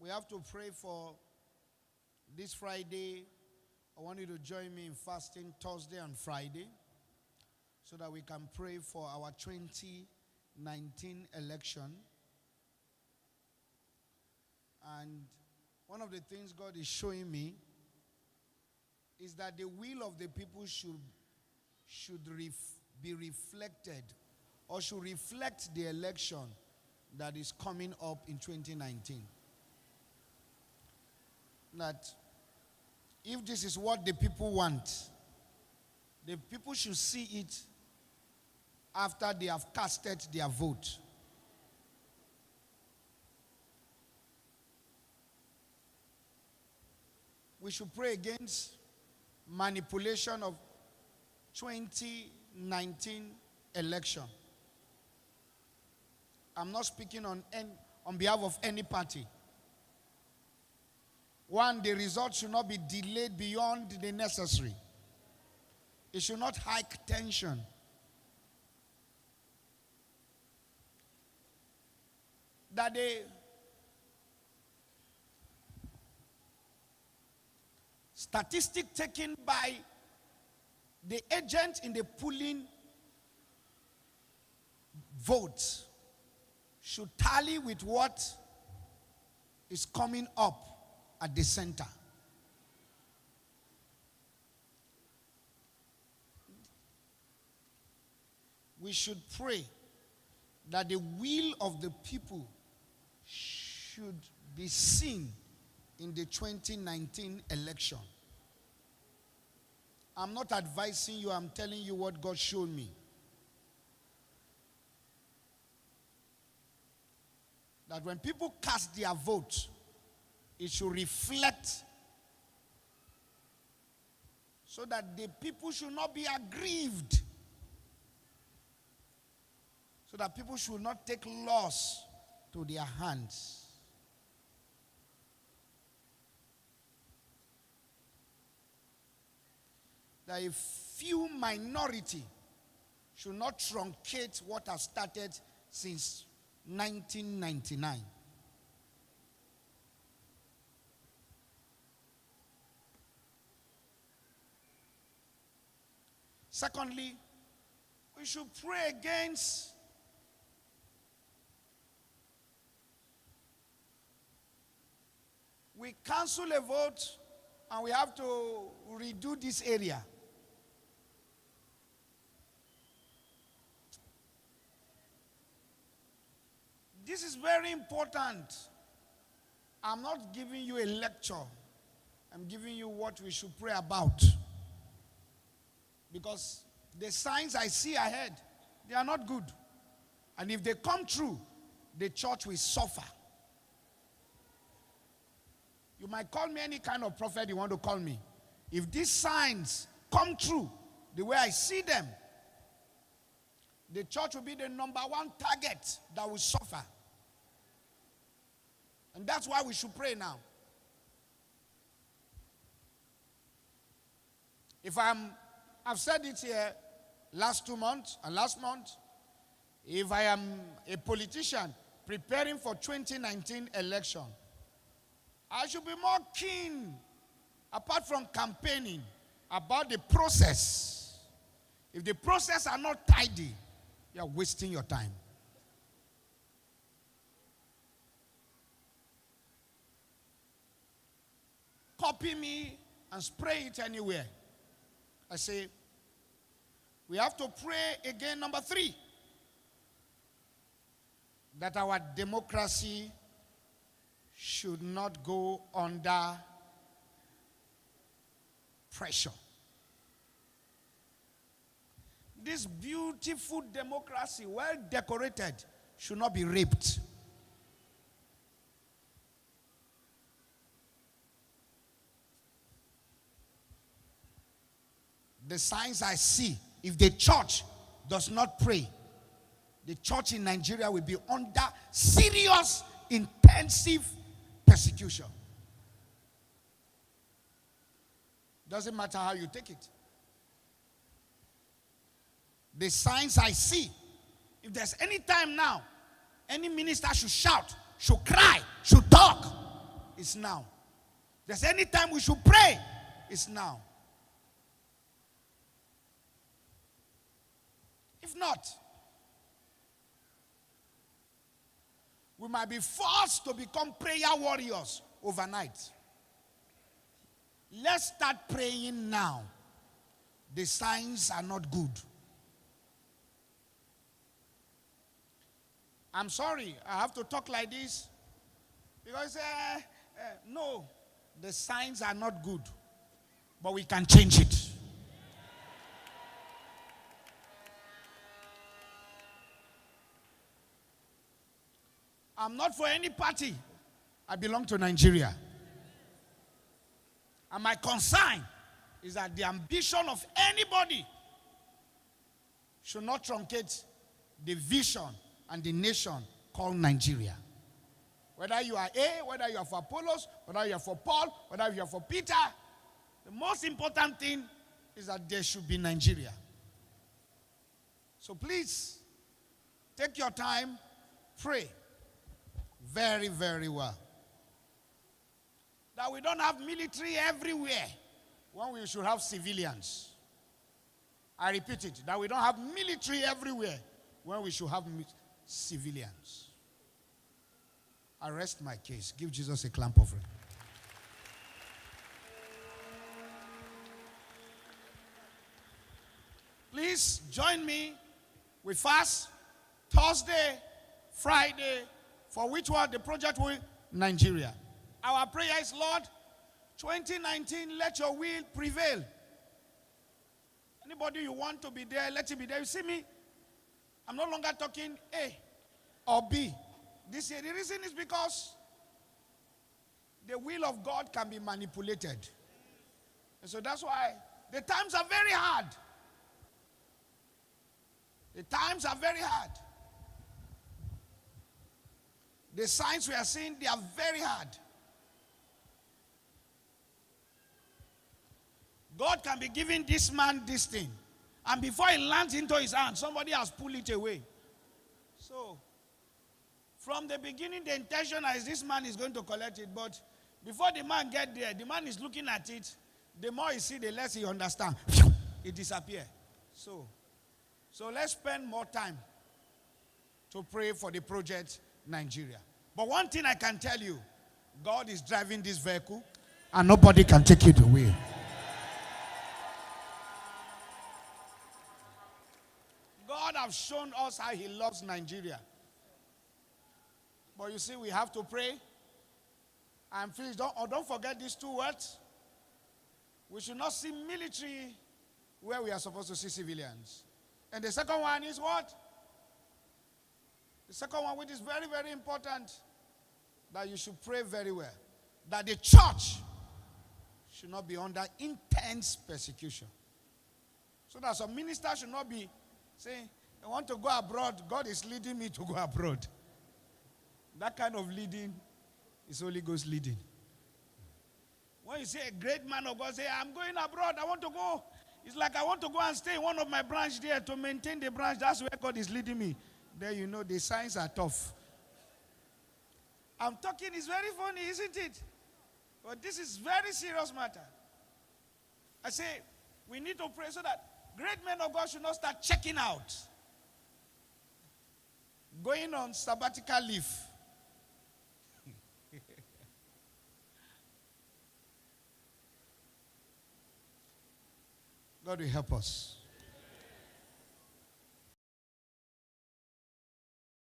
We have to pray for this Friday. I want you to join me in fasting Thursday and Friday so that we can pray for our 2019 election. And one of the things God is showing me is that the will of the people should be reflected, or should reflect the election that is coming up in 2019. That if this is what the people want, the people should see it after they have casted their vote. We should pray against manipulation of 2019 election. I'm not speaking on behalf of any party. One, the result should not be delayed beyond the necessary. It should not hike tension. That the statistic taken by the agent in the polling vote should tally with what is coming up at the center. We should pray that the will of the people should be seen in the 2019 election. I'm not advising you, I'm telling you what God showed me. That when people cast their vote, it should reflect, so that the people should not be aggrieved, so that people should not take laws to their hands. That a few minority should not truncate what has started since 1999. Secondly, we should pray against we cancel a vote and we have to redo this area. This is very important. I'm not giving you a lecture. I'm giving you what we should pray about. Because the signs I see ahead, they are not good. And if they come true, the church will suffer. You might call me any kind of prophet you want to call me. If these signs come true, the way I see them, the church will be the number one target that will suffer. And that's why we should pray now. I've said it here last 2 months and last month. If I am a politician preparing for 2019 election, I should be more keen, apart from campaigning, about the process. If the process are not tidy, you are wasting your time. Copy me and spray it anywhere. I say, we have to pray again, number 3, that our democracy should not go under pressure. This beautiful democracy, well decorated, should not be raped. The signs I see, if the church does not pray, the church in Nigeria will be under serious, intensive persecution. Doesn't matter how you take it. The signs I see, if there's any time now, any minister should shout, should cry, should talk, it's now. If there's any time we should pray, it's now. If not, we might be forced to become prayer warriors overnight. Let's start praying now. The signs are not good. I'm sorry, I have to talk like this. Because, no, the signs are not good. But we can change it. I'm not for any party. I belong to Nigeria. And my concern is that the ambition of anybody should not truncate the vision and the nation called Nigeria. Whether you are A, whether you are for Apollos, whether you are for Paul, whether you are for Peter, the most important thing is that there should be Nigeria. So please, take your time, pray very, very well. That we don't have military everywhere when we should have civilians. I repeat it, that we don't have military everywhere when we should have civilians. I rest my case. Give Jesus a clap offering. Please join me. We fast Thursday, Friday, for which one? The project will Nigeria. Our prayer is, Lord, 2019, let your will prevail. Anybody you want to be there, let it be there. You see me? I'm no longer talking A or B. This year, the reason is because the will of God can be manipulated. And so that's why the times are very hard. The times are very hard. The signs we are seeing, they are very hard. God can be giving this man this thing. And before it lands into his hand, somebody has pulled it away. So, from the beginning, the intention is this man is going to collect it. But before the man gets there, the man is looking at it. The more he sees, the less he understands. It disappears. So let's spend more time to pray for the project Nigeria. But one thing I can tell you, God is driving this vehicle and nobody can take it away. God has shown us how he loves Nigeria. But you see, we have to pray. And please don't forget these two words. We should not see military where we are supposed to see civilians. And the second one is what? The second one, which is very, very important, that you should pray very well. That the church should not be under intense persecution. So that some ministers should not be saying, I want to go abroad. God is leading me to go abroad. That kind of leading is Holy Ghost leading. When you see a great man of God say, I'm going abroad, I want to go. It's like I want to go and stay in one of my branches there to maintain the branch. That's where God is leading me. There you know the signs are tough. I'm talking, it's very funny, isn't it? But this is very serious matter. I say, we need to pray so that great men of God should not start checking out. Going on sabbatical leave. God will help us.